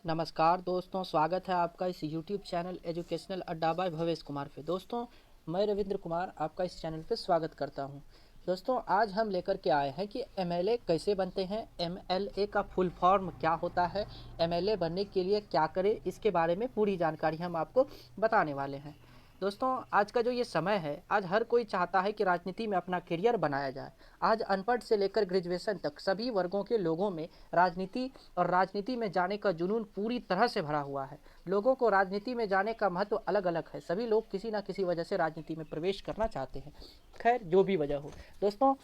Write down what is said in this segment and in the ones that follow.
नमस्कार दोस्तों, स्वागत है आपका इस YouTube चैनल एजुकेशनल अड्डा बाय भवेश कुमार पे। दोस्तों, मैं रविंद्र कुमार आपका इस चैनल पे स्वागत करता हूं। दोस्तों, आज हम लेकर के आए हैं कि MLA कैसे बनते हैं, MLA का फुल फॉर्म क्या होता है, MLA बनने के लिए क्या करें, इसके बारे में पूरी जानकारी हम आपको बताने वाले हैं। दोस्तों, आज का जो ये समय है, आज हर कोई चाहता है कि राजनीति में अपना करियर बनाया जाए। आज अनपढ़ से लेकर ग्रेजुएशन तक सभी वर्गों के लोगों में राजनीति और राजनीति में जाने का जुनून पूरी तरह से भरा हुआ है। लोगों को राजनीति में जाने का महत्व अलग अलग है। सभी लोग किसी न किसी वजह से राजनीति में प्रवेश करना चाहते हैं। खैर, जो भी वजह हो दोस्तों,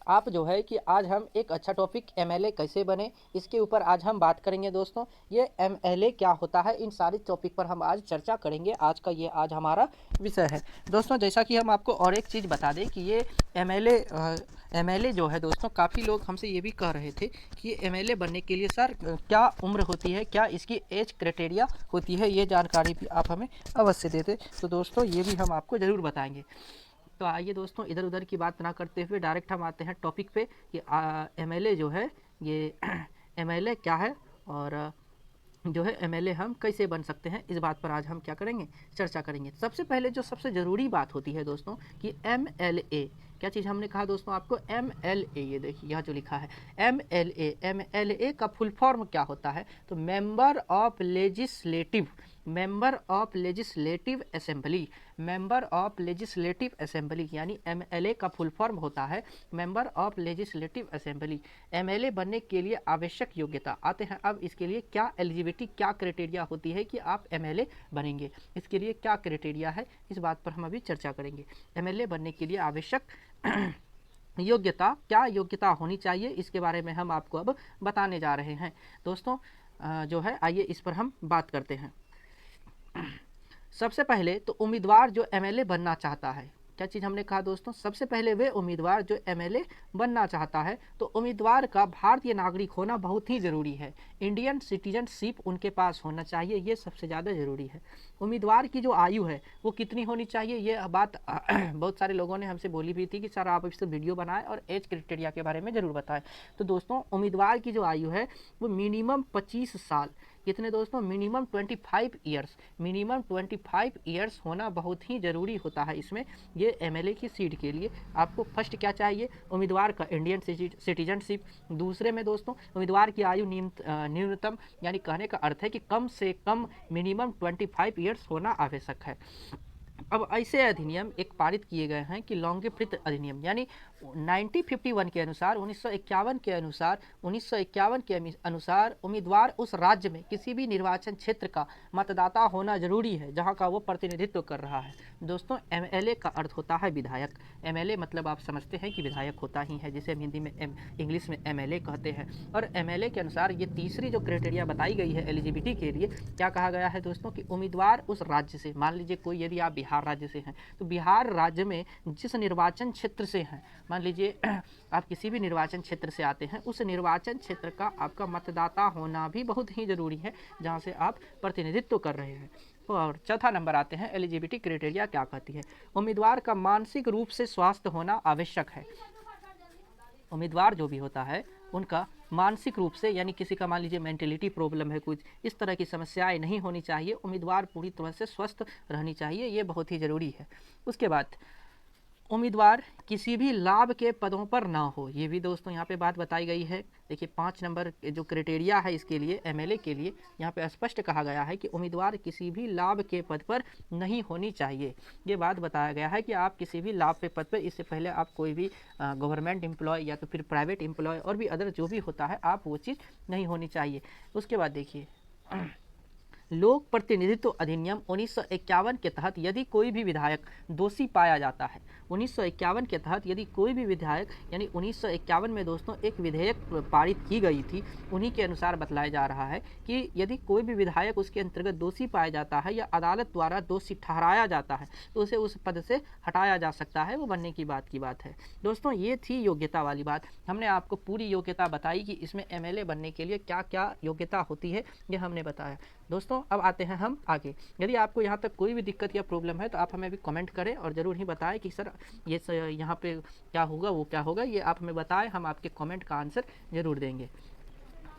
आप जो है कि आज हम एक अच्छा टॉपिक MLA कैसे बने, इसके ऊपर आज हम बात करेंगे। दोस्तों, ये MLA क्या होता है, इन सारी टॉपिक पर हम आज चर्चा करेंगे। आज हमारा विषय है। दोस्तों, जैसा कि हम आपको और एक चीज़ बता दें कि ये MLA जो है दोस्तों, काफ़ी लोग हमसे ये भी कह रहे थे कि MLA बनने के लिए सर क्या उम्र होती है, क्या इसकी एज क्राइटेरिया होती है, ये जानकारी भी आप हमें अवश्य देते। तो दोस्तों, ये भी हम आपको ज़रूर बताएंगे। तो आइए दोस्तों, इधर उधर की बात ना करते हुए डायरेक्ट हम आते हैं टॉपिक पे कि MLA जो है ये MLA क्या है और जो है MLA हम कैसे बन सकते हैं, इस बात पर आज हम क्या करेंगे, चर्चा करेंगे। सबसे पहले जो सबसे ज़रूरी बात होती है दोस्तों कि MLA क्या चीज़ हमने कहा दोस्तों आपको, MLA, ये देखिए यहाँ जो लिखा है MLA का फुल फॉर्म क्या होता है, तो मेंबर ऑफ लेजिस्लेटिव असेंबली यानी MLA का फुल फॉर्म होता है member of legislative assembly. MLA बनने के लिए आवश्यक योग्यता आते हैं। अब इसके लिए क्या एलिजिबिलिटी, क्या क्राइटेरिया होती है कि आप MLA बनेंगे, इसके लिए क्या क्राइटेरिया है, इस बात पर हम अभी चर्चा करेंगे। MLA बनने के लिए आवश्यक योग्यता, क्या योग्यता होनी चाहिए, इसके बारे में हम आपको अब बताने जा रहे हैं। दोस्तों, जो है आइए इस पर हम बात करते हैं। सबसे पहले तो उम्मीदवार जो MLA बनना चाहता है, क्या चीज़ हमने कहा दोस्तों, सबसे पहले वे उम्मीदवार जो MLA बनना चाहता है तो उम्मीदवार का भारतीय नागरिक होना बहुत ही ज़रूरी है। इंडियन सिटीजनशिप उनके पास होना चाहिए, ये सबसे ज़्यादा ज़रूरी है। उम्मीदवार की जो आयु है वो कितनी होनी चाहिए, ये बात बहुत सारे लोगों ने हमसे बोली भी थी कि सर आप इससे वीडियो बनाएं और एज क्राइटेरिया के बारे में ज़रूर बताएं। तो दोस्तों, उम्मीदवार की जो आयु है वो मिनिमम 25 साल, कितने दोस्तों, मिनिमम 25 ईयर्स होना बहुत ही ज़रूरी होता है इसमें। ये MLA की सीट के लिए आपको फर्स्ट क्या चाहिए, उम्मीदवार का इंडियन सिटीजनशिप। दूसरे में दोस्तों, उम्मीदवार की आयु न्यूनतम, यानी कहने का अर्थ है कि कम से कम मिनिमम 25 ईयर्स होना आवश्यक है। अब ऐसे अधिनियम एक पारित किए गए हैं कि लॉन्गेप्रित अधिनियम, यानी 1951 के अनुसार 1951 के अनुसार उम्मीदवार उस राज्य में किसी भी निर्वाचन क्षेत्र का मतदाता होना जरूरी है जहां का वो प्रतिनिधित्व कर रहा है। दोस्तों, MLA का अर्थ होता है विधायक। MLA मतलब आप समझते हैं कि विधायक होता ही है, जिसे हम हिंदी में इंग्लिश में MLA कहते हैं। और MLA के अनुसार ये तीसरी जो क्राइटेरिया बताई गई है एलिजिबिलिटी के लिए, क्या कहा गया है दोस्तों कि उम्मीदवार उस राज्य से, मान लीजिए कोई, यदि आप बिहार राज्य से हैं तो बिहार राज्य में जिस निर्वाचन क्षेत्र से हैं, मान लीजिए आप किसी भी निर्वाचन क्षेत्र से आते हैं, उस निर्वाचन क्षेत्र का आपका मतदाता होना भी बहुत ही ज़रूरी है जहां से आप प्रतिनिधित्व कर रहे हैं। और चौथा नंबर आते हैं एलिजिबिलिटी क्राइटेरिया क्या कहती है, उम्मीदवार का मानसिक रूप से स्वस्थ होना आवश्यक है। उम्मीदवार जो भी होता है उनका मानसिक रूप से, यानी किसी का मान लीजिए मेंटलिटी प्रॉब्लम है, कुछ इस तरह की समस्याएं नहीं होनी चाहिए। उम्मीदवार पूरी तरह से स्वस्थ रहनी चाहिए, ये बहुत ही ज़रूरी है। उसके बाद उम्मीदवार किसी भी लाभ के पदों पर ना हो, ये भी दोस्तों यहाँ पे बात बताई गई है। देखिए 5 नंबर जो क्राइटेरिया है इसके लिए, MLA के लिए, यहाँ पे स्पष्ट कहा गया है कि उम्मीदवार किसी भी लाभ के पद पर नहीं होनी चाहिए। ये बात बताया गया है कि आप किसी भी लाभ के पद पर, इससे पहले आप कोई भी गवर्नमेंट एम्प्लॉय या तो फिर प्राइवेट एम्प्लॉय और भी अदर जो भी होता है, आप वो चीज़ नहीं होनी चाहिए। उसके बाद देखिए लोक प्रतिनिधित्व अधिनियम 1951 के तहत यदि कोई भी विधायक दोषी पाया जाता है, 1951 के तहत यदि कोई भी विधायक, यानी 1951 में दोस्तों एक विधेयक पारित की गई थी, उन्हीं के अनुसार बतलाया जा रहा है कि यदि कोई भी विधायक उसके अंतर्गत दोषी पाया जाता है या अदालत द्वारा दोषी ठहराया जाता है तो उसे उस पद से हटाया जा सकता है, वो बनने की बात है। दोस्तों, ये थी योग्यता वाली बात। हमने आपको पूरी योग्यता बताई कि इसमें MLA बनने के लिए क्या क्या योग्यता होती है, ये हमने बताया। दोस्तों, अब आते हैं हम आगे। यदि आपको यहाँ तक कोई भी दिक्कत या प्रॉब्लम है तो आप हमें भी कमेंट करें और ज़रूर ही बताएं कि सर ये यहाँ पे क्या होगा, वो क्या होगा, ये आप हमें बताएं, हम आपके कमेंट का आंसर ज़रूर देंगे।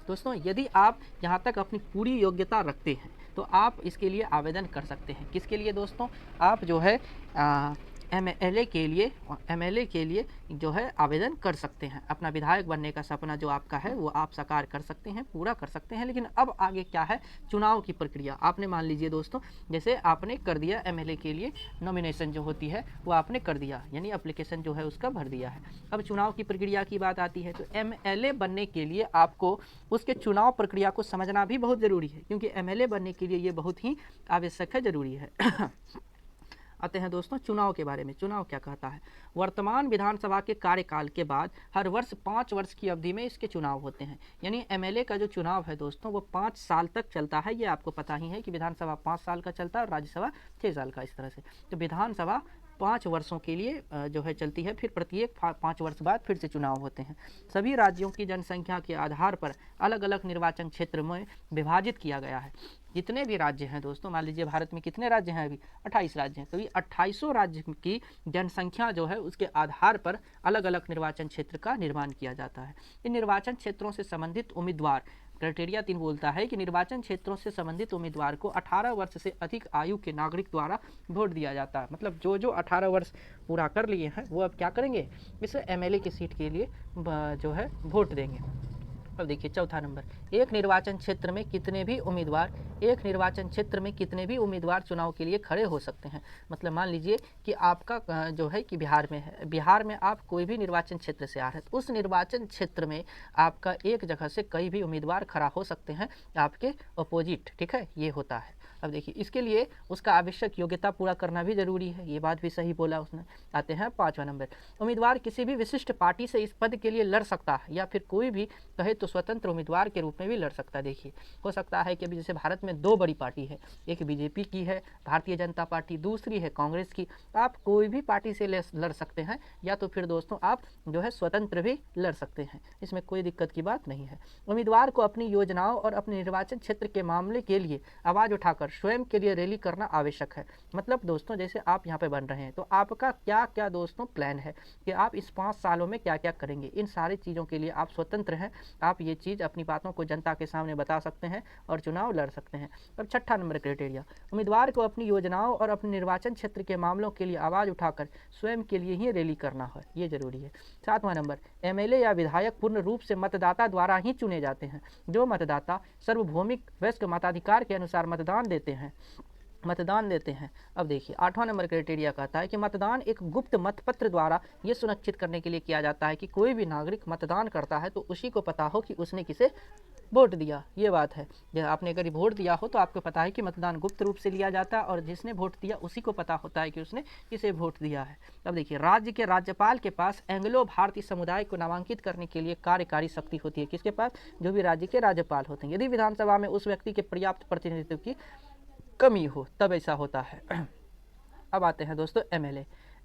दोस्तों यदि आप यहाँ तक अपनी पूरी योग्यता रखते हैं तो आप इसके लिए आवेदन कर सकते हैं। किसके लिए दोस्तों? आप जो है एमएलए के लिए जो है आवेदन कर सकते हैं। अपना विधायक बनने का सपना जो आपका है वो आप साकार कर सकते हैं, पूरा कर सकते हैं। लेकिन अब आगे क्या है? चुनाव की प्रक्रिया। आपने मान लीजिए दोस्तों, जैसे आपने कर दिया एमएलए के लिए नॉमिनेशन जो होती है वो आपने कर दिया, यानी एप्लीकेशन जो है उसका भर दिया है। अब चुनाव की प्रक्रिया की बात आती है तो एमएलए बनने के लिए आपको उसके चुनाव प्रक्रिया को समझना भी बहुत ज़रूरी है, क्योंकि एमएलए बनने के लिए ये बहुत ही आवश्यक है, ज़रूरी है। आते हैं दोस्तों चुनाव के बारे में। चुनाव क्या कहता है? वर्तमान विधानसभा के कार्यकाल के बाद हर वर्ष 5 वर्ष की अवधि में इसके चुनाव होते हैं। यानी एमएलए का जो चुनाव है दोस्तों वो 5 साल तक चलता है। ये आपको पता ही है कि विधानसभा 5 साल का चलता है और राज्यसभा 6 साल का, इस तरह से। तो विधानसभा 5 वर्षों के लिए जो है चलती है, फिर प्रत्येक 5 वर्ष बाद फिर से चुनाव होते हैं। सभी राज्यों की जनसंख्या के आधार पर अलग अलग निर्वाचन क्षेत्र में विभाजित किया गया है। जितने भी राज्य हैं दोस्तों, मान लीजिए भारत में कितने राज्य हैं? अभी 28 राज्य हैं। तो ये 28 राज्य की जनसंख्या जो है उसके आधार पर अलग अलग निर्वाचन क्षेत्र का निर्माण किया जाता है। इन निर्वाचन क्षेत्रों से संबंधित उम्मीदवार, क्राइटेरिया 3 बोलता है कि निर्वाचन क्षेत्रों से संबंधित उम्मीदवार को 18 वर्ष से अधिक आयु के नागरिक द्वारा वोट दिया जाता है। मतलब जो 18 वर्ष पूरा कर लिए हैं वो अब क्या करेंगे? इस एमएलए की सीट के लिए जो है वोट देंगे। अब देखिए चौथा नंबर, एक निर्वाचन क्षेत्र में कितने भी उम्मीदवार चुनाव के लिए खड़े हो सकते हैं। मतलब मान लीजिए कि आपका जो है कि बिहार में है, बिहार में आप कोई भी निर्वाचन क्षेत्र से आ रहे हैं, तो उस निर्वाचन क्षेत्र में आपका एक जगह से कई भी उम्मीदवार खड़ा हो सकते हैं आपके अपोजिट, ठीक है, ये होता है। अब देखिए इसके लिए उसका आवश्यक योग्यता पूरा करना भी जरूरी है, ये बात भी सही बोला उसने। आते हैं 5वां नंबर, उम्मीदवार किसी भी विशिष्ट पार्टी से इस पद के लिए लड़ सकता है या फिर कोई भी कहे तो स्वतंत्र उम्मीदवार के रूप में भी लड़ सकता है। देखिए हो सकता है कि अभी जैसे भारत में 2 बड़ी पार्टी है, एक बीजेपी की है भारतीय जनता पार्टी, दूसरी है कांग्रेस की। आप कोई भी पार्टी से लड़ सकते हैं या तो फिर दोस्तों आप जो है स्वतंत्र भी लड़ सकते हैं, इसमें कोई दिक्कत की बात नहीं है। उम्मीदवार को अपनी योजनाओं और अपने निर्वाचन क्षेत्र के मामले के लिए आवाज़ उठाकर स्वयं के लिए रैली करना आवश्यक है। मतलब दोस्तों जैसे आप यहाँ पे बन रहे हैं तो आपका क्या क्या दोस्तों प्लान है कि आप इस 5 सालों में क्या क्या करेंगे, इन सारी चीज़ों के लिए आप स्वतंत्र हैं। आप ये चीज़ अपनी बातों को जनता के सामने बता सकते हैं और चुनाव लड़ सकते हैं। अब 6ठा नंबर क्राइटेरिया, उम्मीदवार को अपनी योजनाओं और अपने निर्वाचन क्षेत्र के मामलों के लिए आवाज़ उठाकर स्वयं के लिए ही रैली करना है, ये जरूरी है। 7वां नंबर, एमएलए या विधायक पूर्ण रूप से मतदाता द्वारा ही चुने जाते हैं। जो मतदाता सार्वभौमिक वयस्क मताधिकार के अनुसार मतदान देते हैं। अब देखिए 8वां नंबर क्राइटेरिया कहता है कि मतदान एक गुप्त मतपत्र द्वारा ये सुनिश्चित करने के लिए किया जाता है कि कोई भी नागरिक मतदान करता है तो उसी को पता हो कि उसने किसे वोट दिया। ये बात है, जब आपने अगर वोट दिया हो तो आपको पता है कि मतदान गुप्त रूप से लिया जाता है और जिसने वोट दिया उसी को पता होता है कि उसने किसे वोट दिया है। अब देखिए राज्य के राज्यपाल के पास एंग्लो भारतीय समुदाय को नामांकित करने के लिए कार्यकारी शक्ति होती है। किसके पास? जो भी राज्य के राज्यपाल होते हैं। यदि विधानसभा में उस व्यक्ति के पर्याप्त प्रतिनिधित्व की कमी हो तब ऐसा होता है। अब आते हैं दोस्तों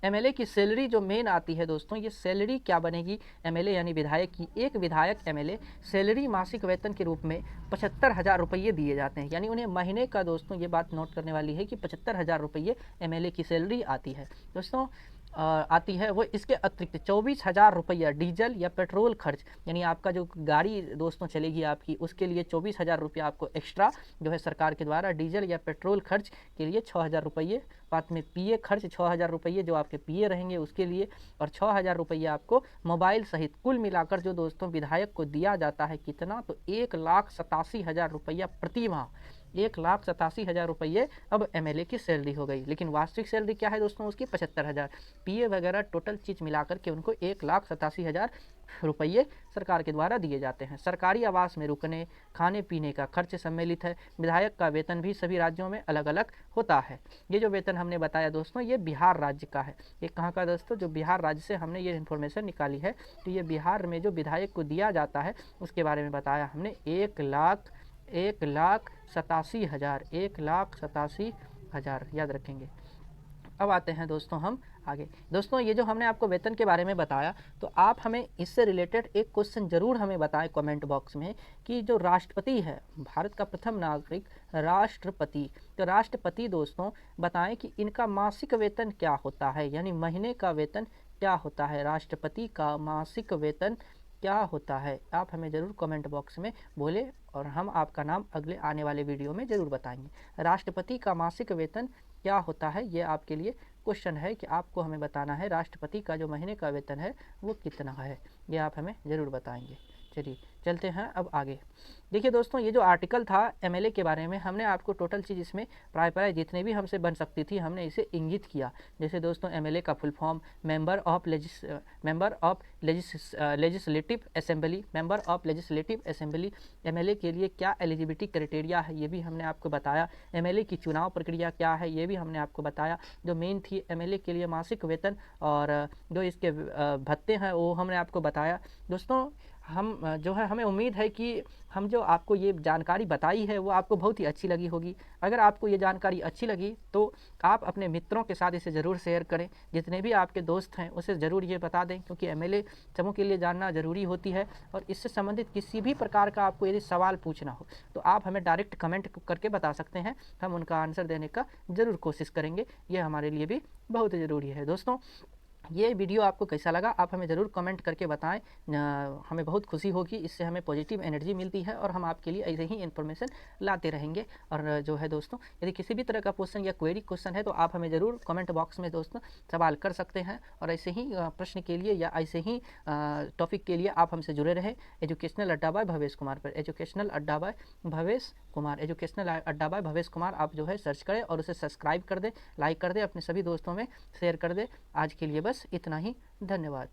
एमएलए की सैलरी जो मेन आती है दोस्तों, ये सैलरी क्या बनेगी एमएलए यानी विधायक की? एक विधायक एमएलए सैलरी मासिक वेतन के रूप में 75,000 रुपये दिए जाते हैं। यानी उन्हें महीने का दोस्तों ये बात नोट करने वाली है कि 75,000 रुपये एमएलए की सैलरी आती है दोस्तों। आती है वो इसके अतिरिक्त 24,000 रुपया डीजल या पेट्रोल खर्च, यानी आपका जो गाड़ी दोस्तों चलेगी आपकी उसके लिए 24,000 रुपया आपको एक्स्ट्रा जो है सरकार के द्वारा डीजल या पेट्रोल खर्च के लिए 6,000 रुपये, बाद में पीए खर्च 6,000 रुपये जो आपके पीए रहेंगे उसके लिए, और 6,000 रुपये आपको मोबाइल सहित कुल मिलाकर जो दोस्तों विधायक को दिया जाता है कितना, तो 1,87,000 रुपया प्रति माह। 1,87,000 रुपये अब एमएलए की सैलरी हो गई। लेकिन वास्तविक सैलरी क्या है दोस्तों उसकी? 75,000। पीए वगैरह टोटल चीज़ मिलाकर के उनको 1,87,000 रुपये सरकार के द्वारा दिए जाते हैं। सरकारी आवास में रुकने खाने पीने का खर्च सम्मिलित है। विधायक का वेतन भी सभी राज्यों में अलग अलग होता है। ये जो वेतन हमने बताया दोस्तों ये बिहार राज्य का है। ये कहाँ का दोस्तों? जो बिहार राज्य से हमने ये इन्फॉर्मेशन निकाली है, तो ये बिहार में जो विधायक को दिया जाता है उसके बारे में बताया हमने। 1,87,000 याद रखेंगे। अब आते हैं दोस्तों हम आगे। दोस्तों ये जो हमने आपको वेतन के बारे में बताया, तो आप हमें इससे रिलेटेड एक क्वेश्चन जरूर हमें बताएं कमेंट बॉक्स में कि जो राष्ट्रपति है, भारत का प्रथम नागरिक राष्ट्रपति, तो राष्ट्रपति दोस्तों बताएं कि इनका मासिक वेतन क्या होता है, यानी महीने का वेतन क्या होता है। राष्ट्रपति का मासिक वेतन क्या होता है? आप हमें ज़रूर कमेंट बॉक्स में बोलें और हम आपका नाम अगले आने वाले वीडियो में ज़रूर बताएंगे। राष्ट्रपति का मासिक वेतन क्या होता है? ये आपके लिए क्वेश्चन है कि आपको हमें बताना है राष्ट्रपति का जो महीने का वेतन है वो कितना है। ये आप हमें ज़रूर बताएंगे। चलिए चलते हैं अब आगे। देखिए दोस्तों, ये जो आर्टिकल था एमएलए के बारे में, हमने आपको टोटल चीज़ इसमें प्राय जितने भी हमसे बन सकती थी हमने इसे इंगित किया। जैसे दोस्तों, एमएलए का full form member of legislative assembly, member of legislative assembly. MLA के लिए क्या एलिजिबिलिटी क्राइटेरिया है ये भी हमने आपको बताया। एमएलए की चुनाव प्रक्रिया क्या है ये भी हमने आपको बताया। जो मेन थी एमएलए के लिए मासिक वेतन और जो इसके भत्ते हैं वो हमने आपको बताया। दोस्तों, हम जो है हमें उम्मीद है कि हम जो आपको ये जानकारी बताई है वो आपको बहुत ही अच्छी लगी होगी। अगर आपको ये जानकारी अच्छी लगी तो आप अपने मित्रों के साथ इसे ज़रूर शेयर करें। जितने भी आपके दोस्त हैं उसे ज़रूर ये बता दें, क्योंकि एमएलए समूह के लिए जानना ज़रूरी होती है। और इससे संबंधित किसी भी प्रकार का आपको यदि सवाल पूछना हो तो आप हमें डायरेक्ट कमेंट करके बता सकते हैं। हम उनका आंसर देने का ज़रूर कोशिश करेंगे। ये हमारे लिए भी बहुत ज़रूरी है। दोस्तों, ये वीडियो आपको कैसा लगा आप हमें ज़रूर कमेंट करके बताएं। हमें बहुत खुशी होगी, इससे हमें पॉजिटिव एनर्जी मिलती है और हम आपके लिए ऐसे ही इन्फॉर्मेशन लाते रहेंगे। और जो है दोस्तों, यदि किसी भी तरह का क्वेश्चन या क्वेरी क्वेश्चन है तो आप हमें ज़रूर कमेंट बॉक्स में दोस्तों सवाल कर सकते हैं। और ऐसे ही प्रश्न के लिए या ऐसे ही टॉपिक के लिए आप हमसे जुड़े रहें। एजुकेशनल अड्डा बाय भवेश कुमार पर, एजुकेशनल अड्डा बाय भवेश कुमार, एजुकेशनल अड्डा बाय भवेश कुमार आप जो है सर्च करें और उसे सब्सक्राइब कर दें, लाइक कर दें, अपने सभी दोस्तों में शेयर कर दें। आज के लिए बस इतना ही। धन्यवाद।